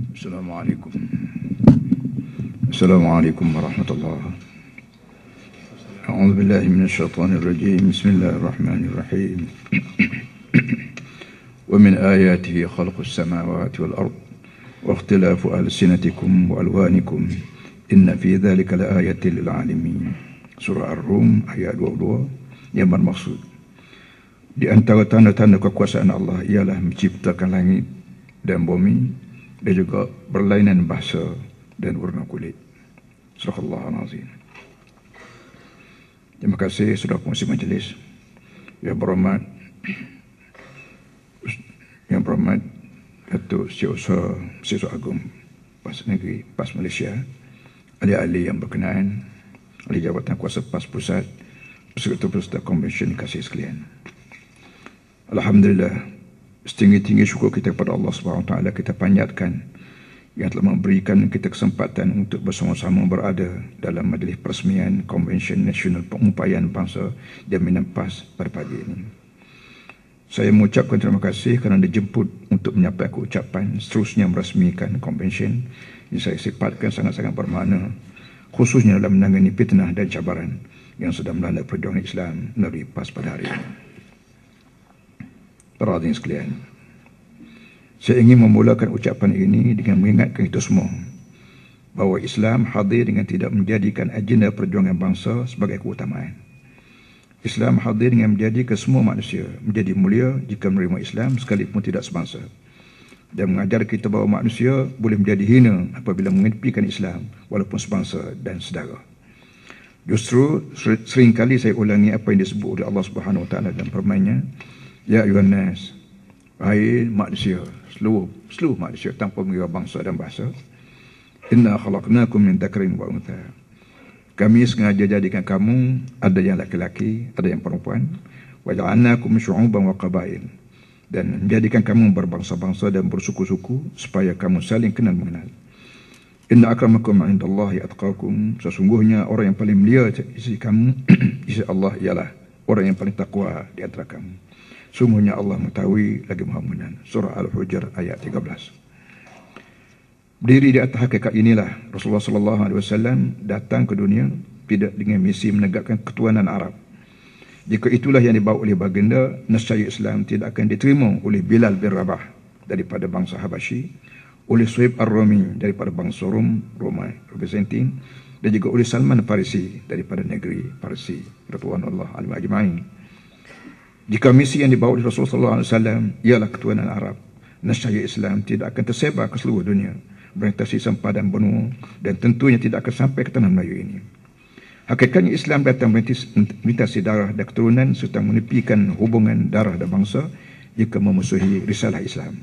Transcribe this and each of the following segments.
Assalamualaikum. Assalamualaikum warahmatullahi. A'udzu billahi minasyaitonir rajim. Bismillahirrahmanirrahim. Wa min ayatihi khalqus samawati wal ard wa ikhtilafu alsinatikum wa alwanikum inna fi dzalika laayatin lil alamin. Surah Ar-Rum ayat 22 yang bermaksud di antara tanda-tanda kekuasaan Allah ialah menciptakan langit dan bumi dan juga berlainan bahasa dan warna kulit. Surah Al-Azim. Terima kasih sudah pengurusi majlis. Yang berhormat Datuk Setiausaha Agung PAS Negeri PAS Malaysia, ahli-ahli yang berkenaan, ahli Jabatan Kuasa PAS Pusat, peserta-peserta konvensyen kasih sekalian. Alhamdulillah, setinggi-tinggi syukur kita kepada Allah SWT kita panjatkan yang telah memberikan kita kesempatan untuk bersama-sama berada dalam majlis peresmian Konvensyen Nasional Pengupayan Bangsa Jaminan PAS pada pagi ini. Saya mengucapkan terima kasih kerana dijemput untuk menyampaikan ucapan seterusnya merasmikan konvensyen yang saya sifatkan sangat-sangat bermakna, khususnya dalam menangani fitnah dan cabaran yang sedang melanda perjuangan Islam melalui PAS pada hari ini. Para hadirin sekalian, saya ingin memulakan ucapan ini dengan mengingatkan kita semua bahawa Islam hadir dengan tidak menjadikan agenda perjuangan bangsa sebagai keutamaan. Islam hadir dengan menjadikan semua manusia menjadi mulia jika menerima Islam sekalipun tidak sebangsa, dan mengajar kita bahawa manusia boleh menjadi hina apabila mengedepikan Islam walaupun sebangsa dan sedara. Justru seringkali saya ulangi apa yang disebut oleh Allah Subhanahu Wa Taala dalam firman-Nya, ya ayuhan nas, wahai manusia, seluruh manusia tanpa mengira bangsa dan bahasa, inna khalaqnakum min dzakarin wa untha, kami sengaja jadikan kamu ada yang laki-laki, ada yang perempuan, wa ja'alnakum syu'uban wa qabail, dan menjadikan kamu berbangsa-bangsa dan bersuku-suku supaya kamu saling kenal mengenal. Inna akramakum 'indallahi atqakum, sesungguhnya orang yang paling mulia di sisi kamu di sisi Allah ialah orang yang paling takwa di antara kamu. Sungguhnya Allah mengetahui lagi Maha mengenal. Surah Al-Hujr ayat 13. Berdiri di atas hakikat inilah Rasulullah SAW datang ke dunia tidak dengan misi menegakkan ketuhanan Arab. Jika itulah yang dibawa oleh baginda, nescaya Islam tidak akan diterima oleh Bilal bin Rabah daripada bangsa Habasyi, oleh Suhaib Ar-Rumi daripada bangsa Romawi Bizantin, dan juga oleh Salman Farisi daripada negeri Parsi. Radhiyallahu anhum ajma'in. Jika misi yang dibawa oleh Rasulullah SAW ialah ketuhanan Arab, nescaya Islam tidak akan tersebar ke seluruh dunia, berintasi sempadan benua, dan tentunya tidak akan sampai ke tanah Melayu ini. Hakikatnya Islam datang melintasi darah dan keturunan serta menepikan hubungan darah dan bangsa jika memusuhi risalah Islam.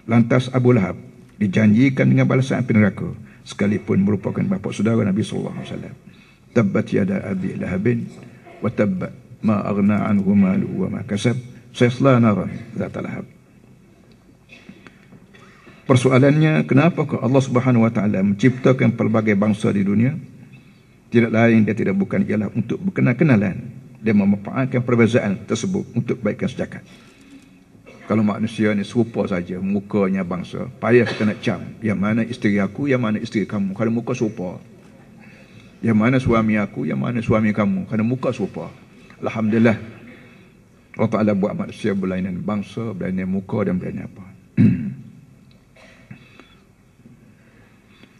Lantas Abu Lahab dijanjikan dengan balasan api neraka sekalipun merupakan bapa saudara Nabi SAW. Tabbat yada abi lahabin wa tabba ma aghna anhu maluhu wa ma kasab sayasla naran dzata lahab. Persoalannya, kenapakah Allah Subhanahu Wa Taala menciptakan pelbagai bangsa di dunia? Tidak lain dan tidak bukan ialah untuk berkenal-kenalan dan memanfaatkan perbezaan tersebut untuk kebaikan sejagat. Kalau manusia ni serupa saja mukanya bangsa, payah kita nak cam yang mana isteri aku, yang mana isteri kamu, kalau muka serupa. Yang mana suami aku, yang mana suami kamu, kerana muka serupa. Alhamdulillah, Allah Ta'ala buat manusia berlainan bangsa, berlainan muka dan berlainan apa.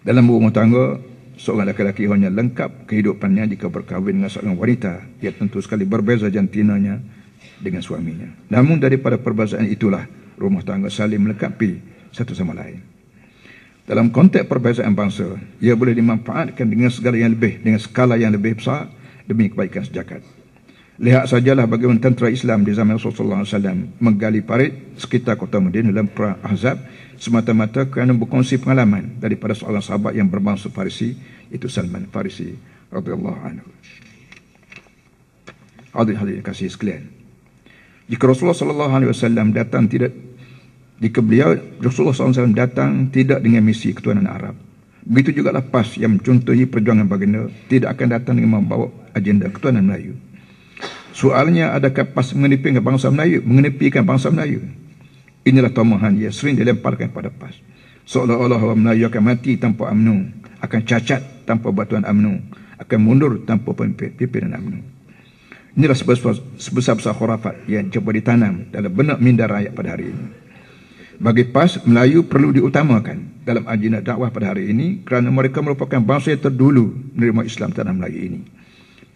Dalam berumah tangga, seorang lelaki hanya lengkap kehidupannya jika berkahwin dengan seorang wanita. Ia tentu sekali berbeza jantinanya dengan suaminya. Namun daripada perbezaan itulah rumah tangga saling melengkapi satu sama lain. Dalam konteks perbezaan bangsa, ia boleh dimanfaatkan dengan segala yang lebih, dengan skala yang lebih besar demi kebaikan sejagat. Lihat sajalah bagaimana tentera Islam di zaman Rasulullah SAW menggali parit sekitar kota Madinah dalam perang Ahzab semata-mata kerana berkongsi pengalaman daripada seorang sahabat yang berbangsa Farisi, itu Salman Farisi radhiyallahu anhu. Hadirin kasih sekalian, jika Rasulullah SAW datang tidak Rasulullah SAW datang tidak dengan misi ketuhanan Arab, begitu juga PAS yang mencontohi perjuangan baginda tidak akan datang dengan membawa agenda ketuhanan Melayu. Soalnya, adakah PAS mengenepikan bangsa Melayu? Inilah tomahan yang sering dilemparkan pada PAS. Seolah-olah orang Melayu akan mati tanpa UMNO, akan cacat tanpa bantuan UMNO, akan mundur tanpa pimpinan UMNO. Inilah sebesar-besar khurafat yang cuba ditanam dalam benak minda rakyat pada hari ini. Bagi PAS, Melayu perlu diutamakan dalam agenda dakwah pada hari ini kerana mereka merupakan bangsa yang terdulu menerima Islam tanah Melayu ini.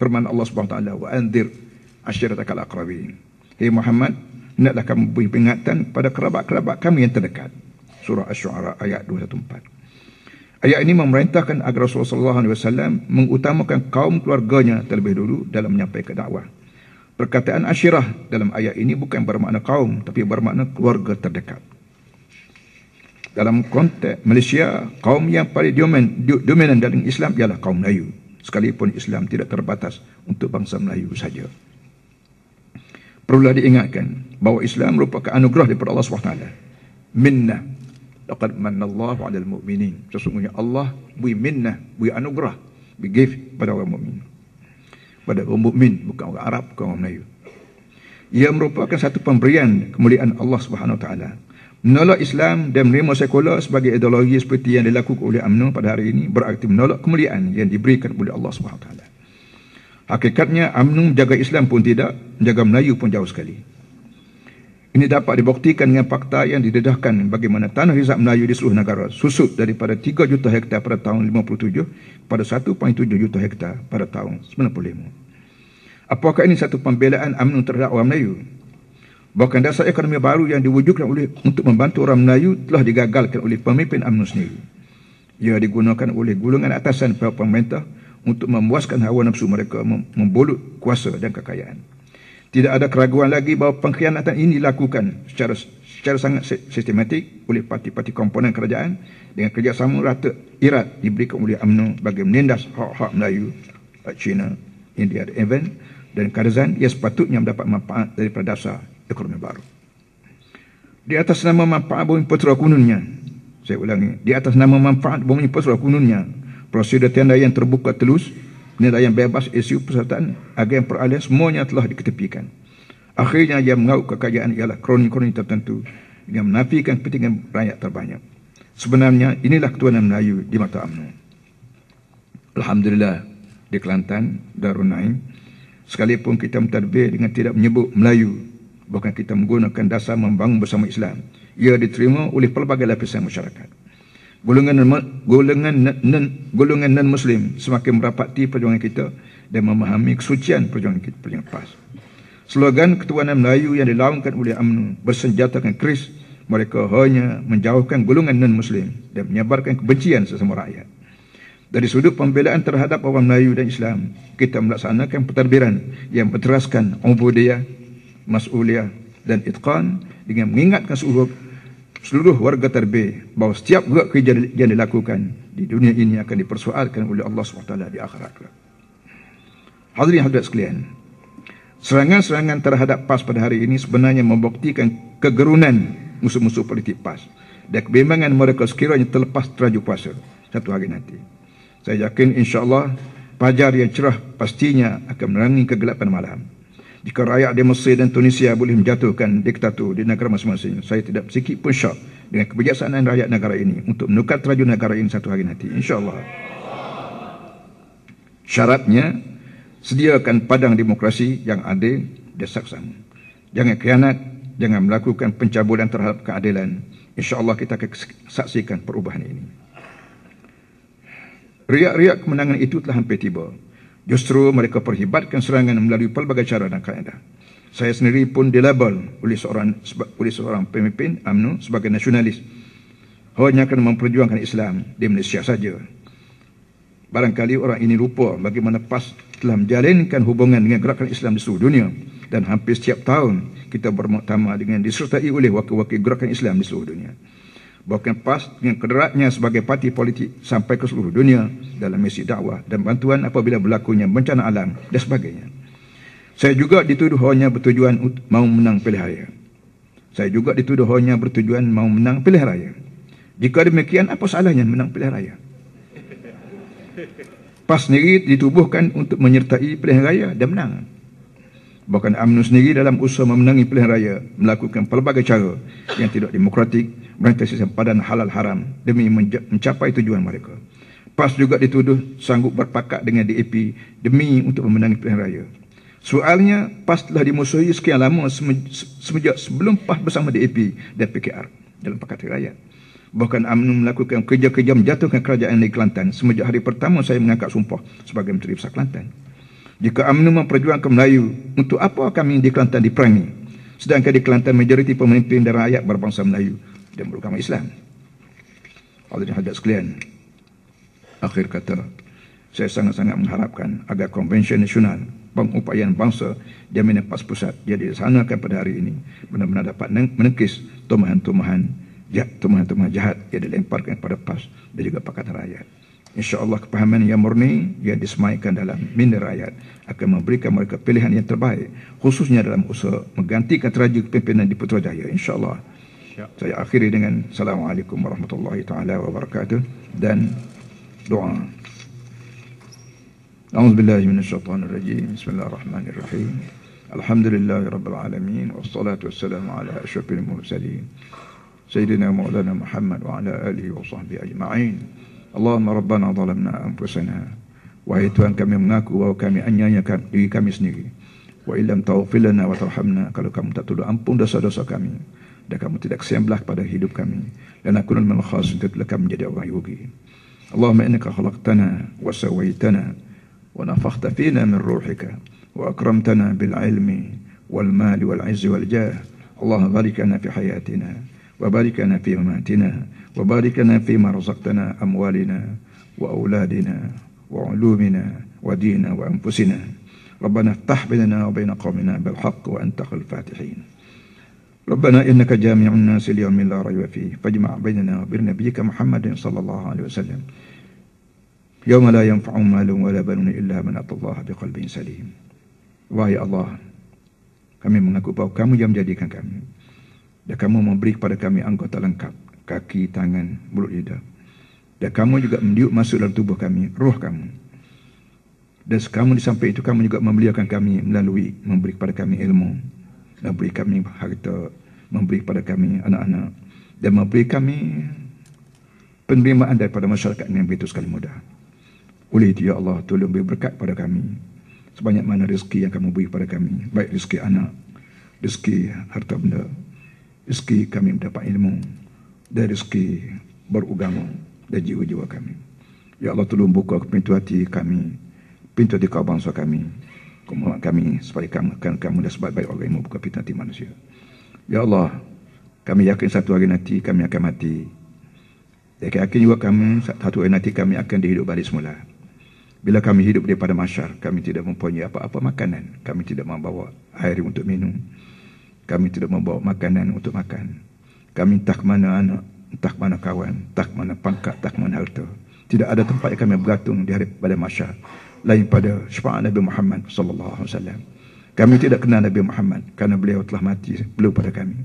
Firman Allah SWT, wa anzir ashiratakal aqrabin. Hei Muhammad, hendaklah kamu beri peringatan pada kerabat-kerabat kami yang terdekat. Surah Asy-Syu'ara ayat 214. Ayat ini memerintahkan agar Rasulullah SAW mengutamakan kaum keluarganya terlebih dulu dalam menyampaikan dakwah. Perkataan asyirah dalam ayat ini bukan bermakna kaum, tapi bermakna keluarga terdekat. Dalam konteks Malaysia, kaum yang paling dominan dalam Islam ialah kaum Melayu. Sekalipun Islam tidak terbatas untuk bangsa Melayu saja. Perlulah diingatkan bahawa Islam merupakan anugerah daripada Allah SWT. Minnah. Laqad mannallahu 'alal mu'minin. Sesungguhnya Allah beri minnah, beri anugerah, beri gift pada orang mukmin. Pada orang mukmin, bukan orang Arab, bukan orang Melayu. Ia merupakan satu pemberian kemuliaan Allah Subhanahu Wa Taala. Menolak Islam dan menerima sekular sebagai ideologi seperti yang dilakukan oleh UMNO pada hari ini berarti menolak kemuliaan yang diberikan oleh Allah Subhanahu Wa Taala. Hakikatnya UMNO menjaga Islam pun tidak, menjaga Melayu pun jauh sekali. Ini dapat dibuktikan dengan fakta yang didedahkan bagaimana tanah rizab Melayu di seluruh negara susut daripada 3 juta hektar pada tahun 57 pada 1.7 juta hektar pada tahun 95. Apakah ini satu pembelaan UMNO terhadap orang Melayu? Bahkan dasar ekonomi baru yang diwujudkan untuk membantu orang Melayu telah digagalkan oleh pemimpin UMNO sendiri. Ia digunakan oleh golongan atasan pihak pemerintah untuk memuaskan hawa nafsu mereka membulut kuasa dan kekayaan. Tidak ada keraguan lagi bahawa pengkhianatan ini dilakukan secara sangat sistematik oleh parti-parti komponen kerajaan dengan kerjasama rata erat diberikan oleh UMNO bagi menindas hak-hak Melayu, China, India dan Kazakh yang sepatutnya mendapat manfaat daripada dasar ekonomi baru. Di atas nama manfaat bumi petrol kununnya, saya ulangi, di atas nama manfaat bumi petrol kununnya, prosedur tender yang terbuka telus, penilaian bebas, isu pesertaan, agen peralihan semuanya telah diketepikan. Akhirnya yang mengauk kekayaan ialah kroni-kroni tertentu yang menafikan kepentingan rakyat terbanyak. Sebenarnya inilah ketuanan Melayu di mata UMNO. Alhamdulillah di Kelantan, Darul Naim, sekalipun kita mentadbir dengan tidak menyebut Melayu, bahkan kita menggunakan dasar membangun bersama Islam, ia diterima oleh pelbagai lapisan masyarakat. Golongan non-Muslim semakin merapati perjuangan kita dan memahami kesucian perjuangan kita yang PAS. Slogan ketuanan Melayu yang dilaungkan oleh UMNO bersenjatakan keris, mereka hanya menjauhkan golongan non-Muslim dan menyebarkan kebencian sesama rakyat. Dari sudut pembelaan terhadap orang Melayu dan Islam, kita melaksanakan pentadbiran yang berteraskan ubudiyah, mas'uliyah dan itqan dengan mengingatkan seluruh warga tarbiyah bahawa setiap gerak kerja yang dilakukan di dunia ini akan dipersoalkan oleh Allah SWT di akhirat. Hadirin hadirat sekalian, serangan-serangan terhadap PAS pada hari ini sebenarnya membuktikan kegerunan musuh-musuh politik PAS dan kebimbangan mereka sekiranya terlepas teraju puasa satu hari nanti. Saya yakin insya-Allah fajar yang cerah pastinya akan menerangi kegelapan malam. Jika rakyat di Mesir dan Tunisia boleh menjatuhkan diktator di negara masing-masing, saya tidak sedikit pun syok dengan kebijaksanaan rakyat negara ini untuk menukar teraju negara ini satu hari nanti, insya-Allah. Syaratnya, sediakan padang demokrasi yang adil dan saksama. Jangan khianat, jangan melakukan pencabulan terhadap keadilan. Insya-Allah kita akan saksikan perubahan ini. Riak-riak kemenangan itu telah hampir tiba. Justru mereka perhebatkan serangan melalui pelbagai cara dan kaedah. Saya sendiri pun dilabel oleh seorang pemimpin UMNO sebagai nasionalis. Hanya kerana memperjuangkan Islam di Malaysia saja. Barangkali orang ini lupa bagaimana PAS telah menjalinkan hubungan dengan gerakan Islam di seluruh dunia. Dan hampir setiap tahun kita bermuktamar dengan disertai oleh wakil-wakil gerakan Islam di seluruh dunia. Bahkan PAS dengan kederatnya sebagai parti politik sampai ke seluruh dunia dalam misi dakwah dan bantuan apabila berlakunya bencana alam dan sebagainya. Saya juga dituduh hanya bertujuan mau menang pilihan raya. Saya juga dituduh hanya bertujuan mau menang pilihan raya. Jika demikian, apa salahnya menang pilihan raya? PAS sendiri ditubuhkan untuk menyertai pilihan raya dan menang. Bahkan UMNO sendiri dalam usaha memenangi pilihan raya melakukan pelbagai cara yang tidak demokratik, merancang sistem padan halal haram demi mencapai tujuan mereka. PAS juga dituduh sanggup berpakat dengan DAP demi untuk memenangi pilihan raya. Soalnya, PAS telah dimusuhi sekian lama semenjak sebelum PAS bersama DAP dan PKR dalam Pakatan Rakyat. Bahkan UMNO melakukan kerja-kerja menjatuhkan kerajaan di Kelantan semenjak hari pertama saya mengangkat sumpah sebagai Menteri Besar Kelantan. Jika UMNO memperjuangkan Melayu, untuk apa kami di Kelantan diperangi? Sedangkan di Kelantan majoriti pemimpin dan rakyat berbangsa Melayu dan beragama Islam. Hadirin hadirat sekalian, akhir kata, saya sangat-sangat mengharapkan agar Konvensyen Nasional Pengupayaan Bangsa Jaminan PAS Pusat yang dilaksanakan pada hari ini benar-benar dapat menekis tumahan-tumahan jahat yang dilemparkan kepada PAS dan juga Pakatan Rakyat. InsyaAllah kepahaman yang murni yang disemaikan dalam minda rakyat akan memberikan mereka pilihan yang terbaik, khususnya dalam usaha menggantikan teraja kepimpinan di Putrajaya. InsyaAllah. Saya akhiri dengan Assalamualaikum warahmatullahi taala wabarakatuh dan doa. A'udzubillahi minasyaitonirrajim. Bismillahirrahmanirrahim. Alhamdulillahirabbil alamin wassalatu wassalamu ala asyrafil mursalin sayyidina maulana Muhammad wa ala alihi wa sahbihi ajma'in. Allahumma rabbana zalamna anfusana. Wahai Tuhan, kami mengaku bahawa kami aniaya diri kami sendiri. Wa illam taghfir lana wa tarhamna, kalau kamu tak tolong ampun dosa-dosa kami dan kamu tidak kesemblah pada hidup kami, lanakunanna minal khasirin, telah kami menjadi orang rugi. Allahumma innaka khalaqtana wa sawaitana wa nafakhta fina min ruhika wa akramtana bil ilmi wal mali wal izzi wal jah. Allahumma barik lana fi hayatina wa barik lana fi mamatina وبارك لنا فيما رزقتنا أموالنا وأولادنا وعلومنا وديننا وأنفسنا. ربنا افتح بيننا وبين قومنا بالحق وأنت خير الفاتحين. ربنا إنك جامع الناس ليوم لا ريب فيه فاجمع بيننا وبين نبيك محمد صلى الله عليه وسلم يوم لا ينفع مال ولا بنون إلا من أتى الله بقلب سليم. Wahai Allah, kami mengaku bahawa kamu yang menjadikan kami dan kamu memberi kepada kami anggota lengkap, kaki, tangan, mulut, lidah. Dan kamu juga mendiuk masuk dalam tubuh kami, roh kamu. Dan kamu di samping itu, kamu juga memuliakan kami melalui memberi kepada kami ilmu, memberi kami harta, memberi kepada kami anak-anak, dan memberi kami penerimaan daripada masyarakat yang begitu sekali mudah. Oleh itu, ya Allah, tolong beri berkat pada kami sebanyak mana rezeki yang kamu beri kepada kami, baik rezeki anak, rezeki harta benda, rezeki kami mendapat ilmu, dari rezeki beragama dan jiwa-jiwa kami. Ya Allah, tolong buka pintu hati kami, pintu hati kau bangsa kami, kemauan kami supaya kamu dan sebaik-baik orang yang membuka pintu hati manusia. Ya Allah, kami yakin satu hari nanti kami akan mati. Dan yakin juga kami satu hari nanti kami akan dihidup balik semula. Bila kami hidup daripada mahsyar, kami tidak mempunyai apa-apa makanan, kami tidak membawa air untuk minum, kami tidak membawa makanan untuk makan. Kami entah ke mana anak, entah ke mana kawan, entah ke mana pangkat, entah ke mana harta. Tidak ada tempat yang kami bergantung di hari pada mahsyar lain pada syafaat Nabi Muhammad sallallahu alaihi wasallam. Kami tidak kenal Nabi Muhammad kerana beliau telah mati belum pada kami.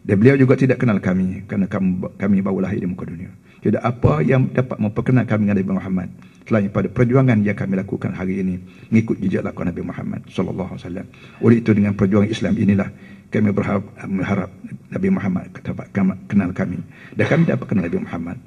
Dan beliau juga tidak kenal kami kerana kami baru lahir di muka dunia. Tidak apa yang dapat memperkenalkan kami dengan Nabi Muhammad selain pada perjuangan yang kami lakukan hari ini mengikut jejak lakukan Nabi Muhammad sallallahu alaihi wasallam. Oleh itu, dengan perjuangan Islam inilah kami berharap Nabi Muhammad dapat kenal kami dan kami dapat kenal Nabi Muhammad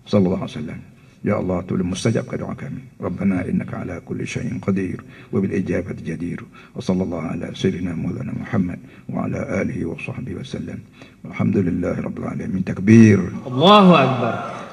sallallahu alaihi wasallam. Ya Allah, tolong mustajabkan doa kami. Rabbana innaka ala kulli syai'in qadir wa bil ijabati jadir. Wa sallallahu ala sayyidina maulana Muhammad wa ala alihi wa sahbihi wasallam. Walhamdulillahirabbil alamin. Takbir. Allahu akbar.